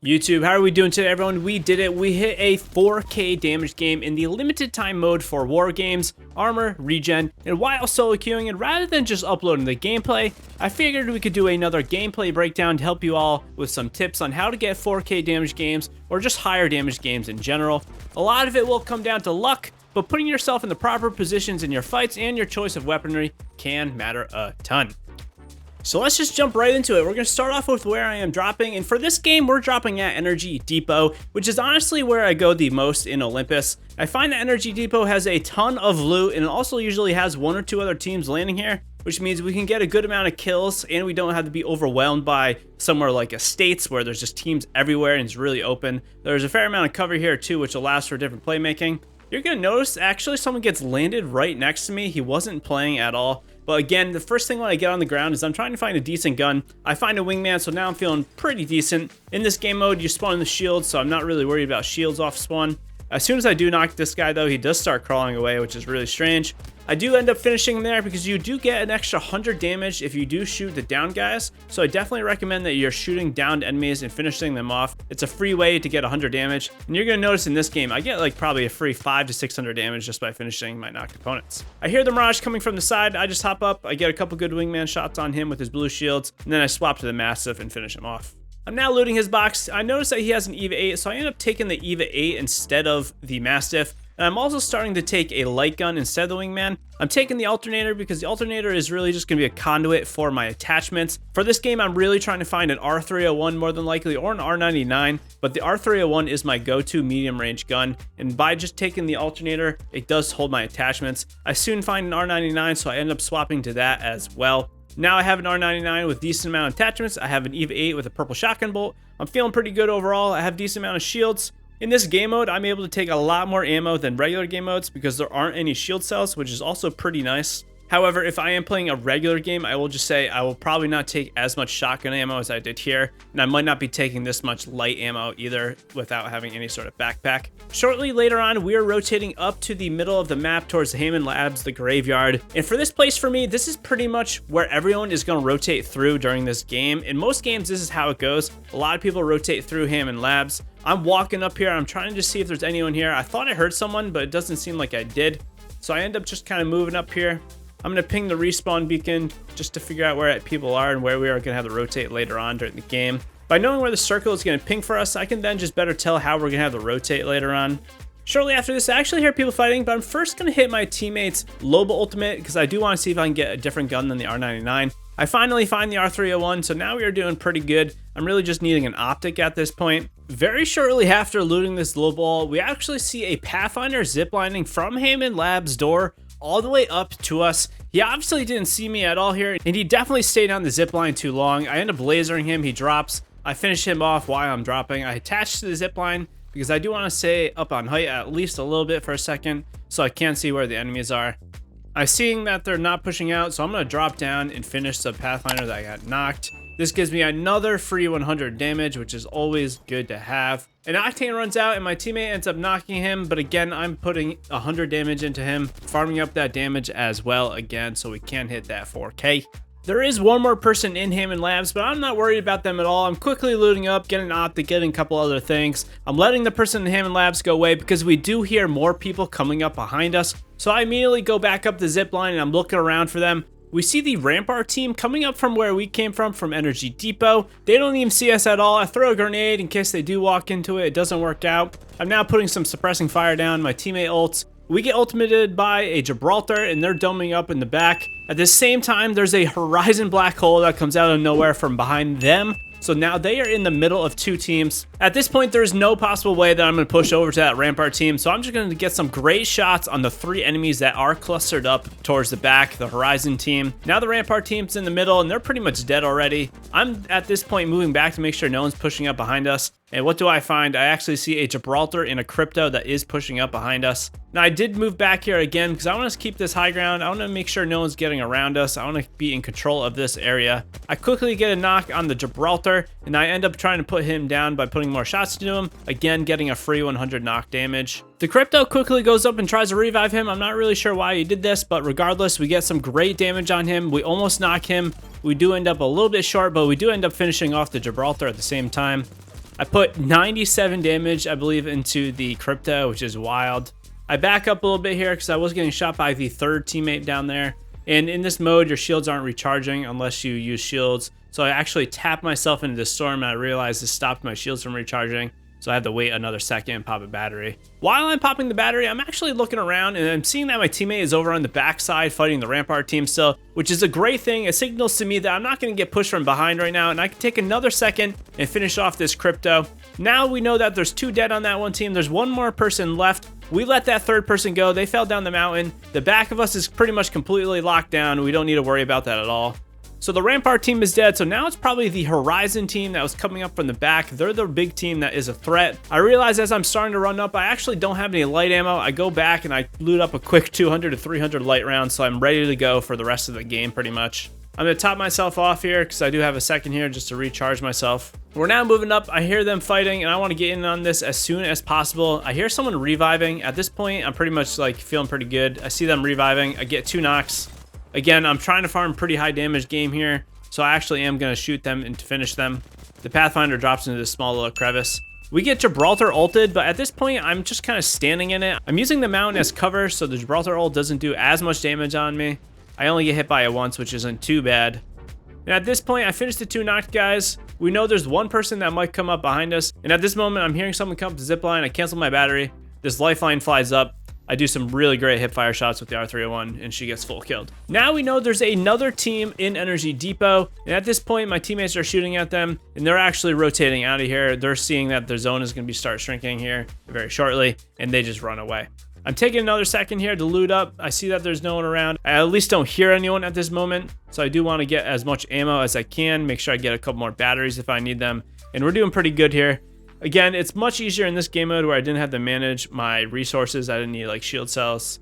YouTube, how are we doing today, everyone? We did it. We hit a 4K damage game in the limited time mode for war games, armor, regen, and while solo queuing. And rather than just uploading the gameplay, I figured we could do another gameplay breakdown to help you all with some tips on how to get 4K damage games or just higher damage games in general. A lot of it will come down to luck, but putting yourself in the proper positions in your fights and your choice of weaponry can matter a ton. So let's just jump right into it. We're going to start off with where I am dropping, and for this game, we're dropping at Energy Depot, which is honestly where I go the most in Olympus. I find that Energy Depot has a ton of loot, and it also usually has one or two other teams landing here, which means we can get a good amount of kills, and we don't have to be overwhelmed by somewhere like Estates, where there's just teams everywhere and it's really open. There's a fair amount of cover here too, which allows for different playmaking. You're going to notice, actually, someone gets landed right next to me. He wasn't playing at all. But again, the first thing when I get on the ground is I'm trying to find a decent gun. I find a wingman, so now I'm feeling pretty decent. In this game mode, you spawn the shields, so I'm not really worried about shields off spawn. As soon as I do knock this guy, though, he does start crawling away, which is really strange. I do end up finishing there because you do get an extra 100 damage if you do shoot the down guys. So I definitely recommend that you're shooting downed enemies and finishing them off. It's a free way to get 100 damage. And you're going to notice in this game, I get like probably a free 500 to 600 damage just by finishing my knocked opponents. I hear the Mirage coming from the side. I just hop up. I get a couple good wingman shots on him with his blue shields. And then I swap to the Mastiff and finish him off. I'm now looting his box. I noticed that he has an EVA 8, so I end up taking the EVA 8 instead of the Mastiff. And I'm also starting to take a light gun instead of the wingman. I'm taking the alternator because the alternator is really just going to be a conduit for my attachments. For this game, I'm really trying to find an R301 more than likely, or an R99, but the R301 is my go-to medium range gun. And by just taking the alternator, it does hold my attachments. I soon find an R99, so I end up swapping to that as well. Now I have an R99 with decent amount of attachments. I have an EVA 8 with a purple shotgun bolt. I'm feeling pretty good overall. I have decent amount of shields. In this game mode, I'm able to take a lot more ammo than regular game modes because there aren't any shield cells, which is also pretty nice. However, if I am playing a regular game, I will just say I will probably not take as much shotgun ammo as I did here, and I might not be taking this much light ammo either without having any sort of backpack. Shortly later on, we are rotating up to the middle of the map towards the Hammond Labs, the graveyard. And for this place for me, this is pretty much where everyone is going to rotate through during this game. In most games, this is how it goes. A lot of people rotate through Hammond Labs. I'm walking up here. I'm trying to just see if there's anyone here. I thought I heard someone, but it doesn't seem like I did. So I end up just kind of moving up here. I'm going to ping the respawn beacon just to figure out where people are and where we are going to have to rotate later on during the game. By knowing where the circle is going to ping for us, I can then just better tell how we're going to have to rotate later on. Shortly after this, I actually hear people fighting, but I'm first going to hit my teammate's Loba ultimate because I do want to see if I can get a different gun than the R99. I finally find the R301, so now we are doing pretty good. I'm really just needing an optic at this point. Very shortly after looting this low ball, we actually see a Pathfinder ziplining from Hammond Labs' door all the way up to us. He obviously didn't see me at all here, and he definitely stayed on the zipline too long. I end up lasering him. He drops. I finish him off while I'm dropping. I attach to the zipline because I do want to stay up on height at least a little bit for a second so I can see where the enemies are. I'm seeing that they're not pushing out, so I'm going to drop down and finish the Pathfinder that I got knocked. This gives me another free 100 damage, which is always good to have. An Octane runs out and my teammate ends up knocking him, but again, I'm putting 100 damage into him, farming up that damage as well again, so we can hit that 4K. There is one more person in Hammond Labs, but I'm not worried about them at all. I'm quickly looting up, getting an optic, getting a couple other things. I'm letting the person in Hammond Labs go away because we do hear more people coming up behind us. So I immediately go back up the zip line and I'm looking around for them. We see the Rampart team coming up from where we came from Energy Depot. They don't even see us at all. I throw a grenade in case they do walk into it. It doesn't work out. I'm now putting some suppressing fire down. My teammate ults. We get ultimated by a Gibraltar and they're doming up in the back. At the same time, there's a Horizon black hole that comes out of nowhere from behind them. So now they are in the middle of two teams. At this point, there's no possible way that I'm going to push over to that Rampart team. So I'm just going to get some great shots on the three enemies that are clustered up towards the back, the Horizon team. Now the Rampart team's in the middle and they're pretty much dead already. I'm at this point moving back to make sure no one's pushing up behind us. And what do I find? I actually see a Gibraltar and a Crypto that is pushing up behind us. Now I did move back here again because I want to keep this high ground. I want to make sure no one's getting around us. I want to be in control of this area. I quickly get a knock on the Gibraltar and I end up trying to put him down by putting more shots into him. Again, getting a free 100 knock damage. The Crypto quickly goes up and tries to revive him. I'm not really sure why he did this, but regardless, we get some great damage on him. We almost knock him. We do end up a little bit short, but we do end up finishing off the Gibraltar at the same time. I put 97 damage, I believe, into the crypto, which is wild. I back up a little bit here because I was getting shot by the third teammate down there. And in this mode, your shields aren't recharging unless you use shields. So I actually tapped myself into the storm and I realized this stopped my shields from recharging. So I have to wait another second and pop a battery. While I'm popping the battery, I'm actually looking around and I'm seeing that my teammate is over on the backside fighting the Rampart team still, which is a great thing. It signals to me that I'm not going to get pushed from behind right now and I can take another second and finish off this crypto. Now we know that there's 2 dead on that one team. There's 1 more person left. We let that third person go. They fell down the mountain. The back of us is pretty much completely locked down. We don't need to worry about that at all. So the Rampart team is dead, so now it's probably the Horizon team that was coming up from the back. They're the big team that is a threat. I realize as I'm starting to run up, I actually don't have any light ammo. I go back and I loot up a quick 200 to 300 light rounds, so I'm ready to go for the rest of the game pretty much. I'm going to top myself off here because I do have a second here just to recharge myself. We're now moving up. I hear them fighting and I want to get in on this as soon as possible. I hear someone reviving. At this point, I'm pretty much like feeling pretty good. I see them reviving. I get 2 knocks. Again, I'm trying to farm pretty high damage game here, so I actually am going to shoot them and to finish them. The Pathfinder drops into this small little crevice. We get Gibraltar ulted, but at this point, I'm just kind of standing in it. I'm using the mountain as cover, so the Gibraltar ult doesn't do as much damage on me. I only get hit by it once, which isn't too bad. And at this point, I finished the 2 knocked guys. We know there's 1 person that might come up behind us. And at this moment, I'm hearing someone come up the zip line. I cancel my battery. This lifeline flies up. I do some really great hip fire shots with the R301 and she gets full killed. Now we know there's another team in Energy Depot. And at this point, my teammates are shooting at them and they're actually rotating out of here. They're seeing that their zone is going to be start shrinking here very shortly and they just run away. I'm taking another second here to loot up. I see that there's no one around. I at least don't hear anyone at this moment. So I do want to get as much ammo as I can. Make sure I get a couple more batteries if I need them. And we're doing pretty good here. Again, it's much easier in this game mode where I didn't have to manage my resources. I didn't need like shield cells.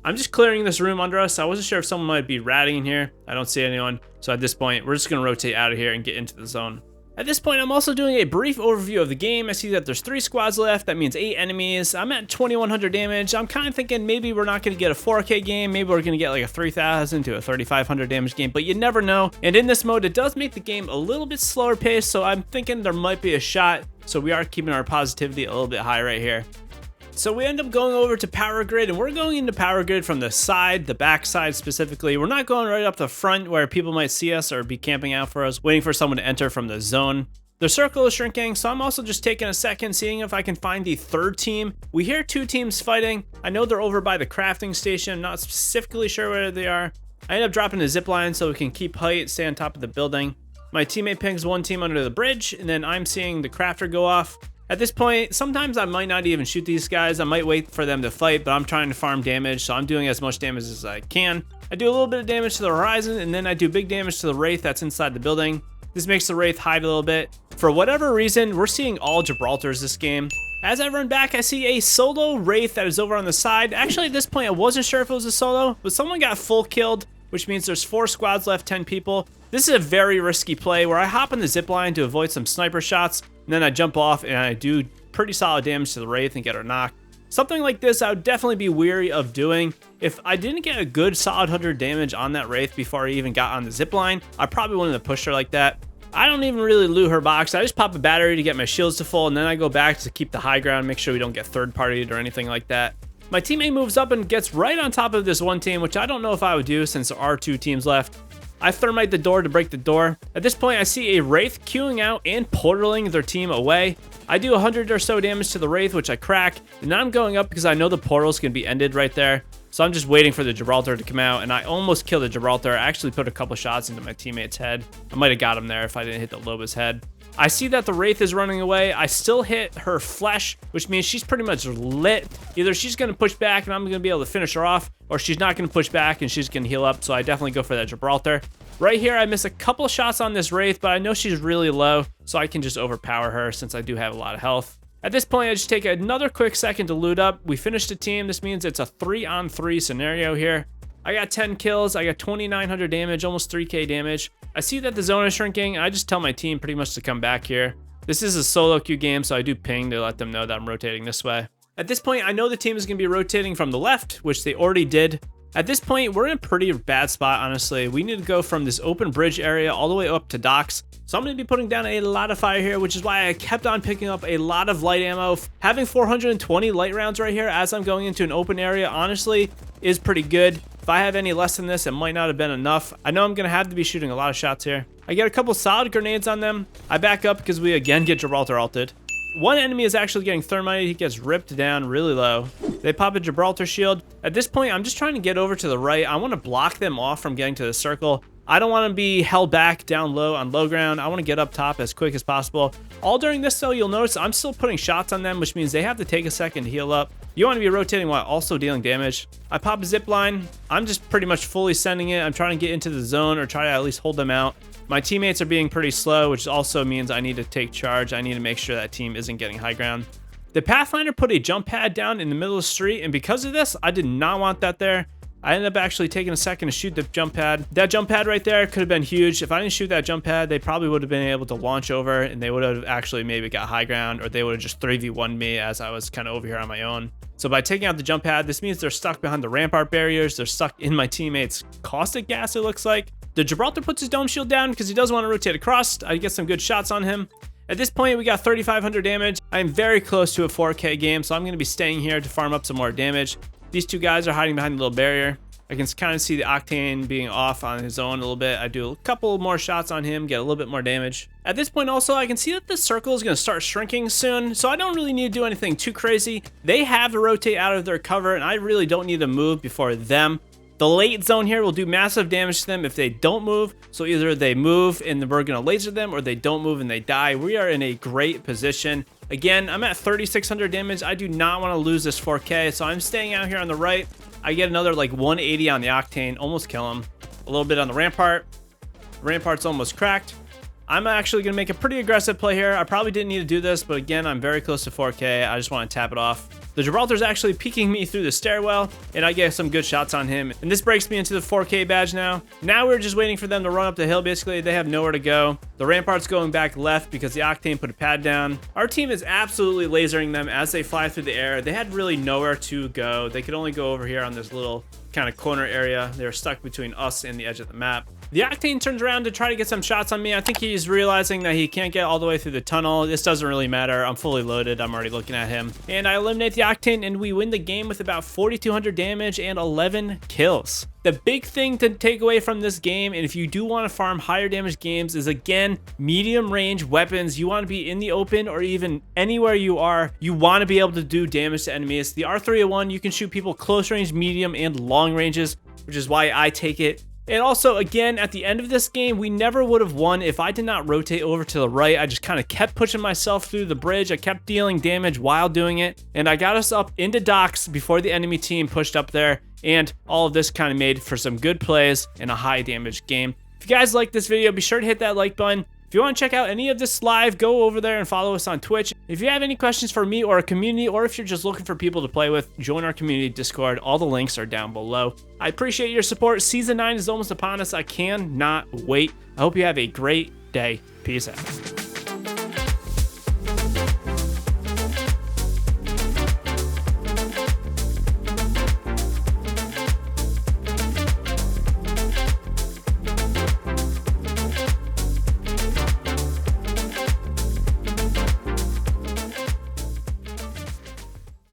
I'm just clearing this room under us. I wasn't sure if someone might be ratting in here. I don't see anyone. So at this point, we're just going to rotate out of here and get into the zone. At this point, I'm also doing a brief overview of the game. I see that there's 3 squads left. That means 8 enemies. I'm at 2100 damage. I'm kind of thinking maybe we're not going to get a 4K game. Maybe we're going to get like a 3000 to a 3500 damage game, but you never know. And in this mode, it does make the game a little bit slower paced, so I'm thinking there might be a shot. So we are keeping our positivity a little bit high right here. So we end up going over to Power Grid, and we're going into Power Grid from the side, the back side specifically. We're not going right up the front where people might see us or be camping out for us, waiting for someone to enter from the zone. The circle is shrinking, so I'm also just taking a second, seeing if I can find the third team. We hear 2 teams fighting. I know they're over by the crafting station, not specifically sure where they are. I end up dropping the zip line so we can keep height, stay on top of the building. My teammate pings 1 team under the bridge, and then I'm seeing the crafter go off. At this point, sometimes I might not even shoot these guys. I might wait for them to fight, but I'm trying to farm damage, so I'm doing as much damage as I can. I do a little bit of damage to the Horizon, and then I do big damage to the Wraith that's inside the building. This makes the Wraith hide a little bit. For whatever reason, we're seeing all Gibraltars this game. As I run back, I see a solo Wraith that is over on the side. Actually, at this point, I wasn't sure if it was a solo, but someone got full killed, which means there's 4 squads left, 10 people. This is a very risky play where I hop on the zip line to avoid some sniper shots, and then I jump off and I do pretty solid damage to the Wraith and get her knocked. Something like this, I would definitely be weary of doing. If I didn't get a good solid 100 damage on that Wraith before I even got on the zip line, I probably wouldn't have pushed her like that. I don't even really loot her box. I just pop a battery to get my shields to full, and then I go back to keep the high ground, make sure we don't get third-partied or anything like that. My teammate moves up and gets right on top of this one team, which I don't know if I would do since there are 2 teams left. I thermite the door to break the door. At this point, I see a Wraith queuing out and portaling their team away. I do 100 or so damage to the Wraith, which I crack, and now I'm going up because I know the portal's gonna be ended right there. So I'm just waiting for the Gibraltar to come out, and I almost killed the Gibraltar. I actually put a couple shots into my teammate's head. I might have got him there if I didn't hit the Loba's head. I see that the Wraith is running away. I still hit her flesh, which means she's pretty much lit. Either she's going to push back and I'm going to be able to finish her off, or she's not going to push back and she's going to heal up, so I definitely go for that Gibraltar. Right here, I miss a couple shots on this Wraith, but I know she's really low, so I can just overpower her since I do have a lot of health. At this point, I just take another quick second to loot up. We finished the team. This means it's a 3-on-3 scenario here. I got 10 kills. I got 2,900 damage, almost 3k damage. I see that the zone is shrinking, and I just tell my team pretty much to come back here. This is a solo queue game, so I do ping to let them know that I'm rotating this way. At this point, I know the team is going to be rotating from the left, which they already did. At this point, we're in a pretty bad spot, honestly. We need to go from this open bridge area all the way up to docks. So I'm going to be putting down a lot of fire here, which is why I kept on picking up a lot of light ammo. Having 420 light rounds right here as I'm going into an open area, honestly, is pretty good. If I have any less than this, it might not have been enough. I know I'm going to have to be shooting a lot of shots here. I get a couple solid grenades on them. I back up because we again get Gibraltar ulted. One enemy is actually getting thermite. He gets ripped down really low. They pop a Gibraltar shield. At this point, I'm just trying to get over to the right. I want to block them off from getting to the circle. I don't want to be held back down low on low ground. I want to get up top as quick as possible. All during this, though, you'll notice I'm still putting shots on them, which means they have to take a second to heal up. You want to be rotating while also dealing damage. I pop a zip line. I'm just pretty much fully sending it. I'm trying to get into the zone or try to at least hold them out. My teammates are being pretty slow, which also means I need to take charge. I need to make sure that team isn't getting high ground. The Pathfinder put a jump pad down in the middle of the street, and because of this, I did not want that there. I ended up actually taking a second to shoot the jump pad. That jump pad right there could have been huge. If I didn't shoot that jump pad, they probably would have been able to launch over, and they would have actually maybe got high ground, or they would have just 3v1'd me as I was kind of over here on my own. So by taking out the jump pad, this means they're stuck behind the rampart barriers. They're stuck in my teammates' caustic gas, it looks like. The Gibraltar puts his dome shield down because he does want to rotate across. I get some good shots on him. At this point, we got 3,500 damage. I am very close to a 4K game, so I'm going to be staying here to farm up some more damage. These two guys are hiding behind the little barrier. I can kind of see the Octane being off on his own a little bit. I do a couple more shots on him, get a little bit more damage. At this point also, I can see that the circle is going to start shrinking soon, so I don't really need to do anything too crazy. They have to rotate out of their cover, and I really don't need to move before them. The late zone here will do massive damage to them if they don't move. So either they move and we're going to laser them, or they don't move and they die. We are in a great position. Again, I'm at 3,600 damage. I do not want to lose this 4K, so I'm staying out here on the right. I get another like 180 on the Octane, almost kill him. A little bit on the Rampart. Rampart's almost cracked. I'm actually going to make a pretty aggressive play here. I probably didn't need to do this, but again, I'm very close to 4K. I just want to tap it off. The Gibraltar's actually peeking me through the stairwell, and I get some good shots on him. And this breaks me into the 4K badge now. Now we're just waiting for them to run up the hill. Basically, they have nowhere to go. The Rampart's going back left because the Octane put a pad down. Our team is absolutely lasering them as they fly through the air. They had really nowhere to go. They could only go over here on this little kind of corner area. They're stuck between us and the edge of the map. The Octane turns around to try to get some shots on me. I think he's realizing that he can't get all the way through the tunnel. This doesn't really matter. I'm fully loaded. I'm already looking at him. And I eliminate the Octane, and we win the game with about 4,200 damage and 11 kills. The big thing to take away from this game, and if you do want to farm higher damage games, is again, medium range weapons. You want to be in the open or even anywhere you are. You want to be able to do damage to enemies. The R301, you can shoot people close range, medium, and long ranges, which is why I take it. And also, again, at the end of this game, we never would have won if I did not rotate over to the right. I just kind of kept pushing myself through the bridge. I kept dealing damage while doing it. And I got us up into docks before the enemy team pushed up there. And all of this kind of made for some good plays in a high damage game. If you guys like this video, be sure to hit that like button. If you want to check out any of this live, go over there and follow us on Twitch. If you have any questions for me or a community, or if you're just looking for people to play with, join our community Discord. All the links are down below. I appreciate your support. Season 9 is almost upon us. I cannot wait. I hope you have a great day. Peace out.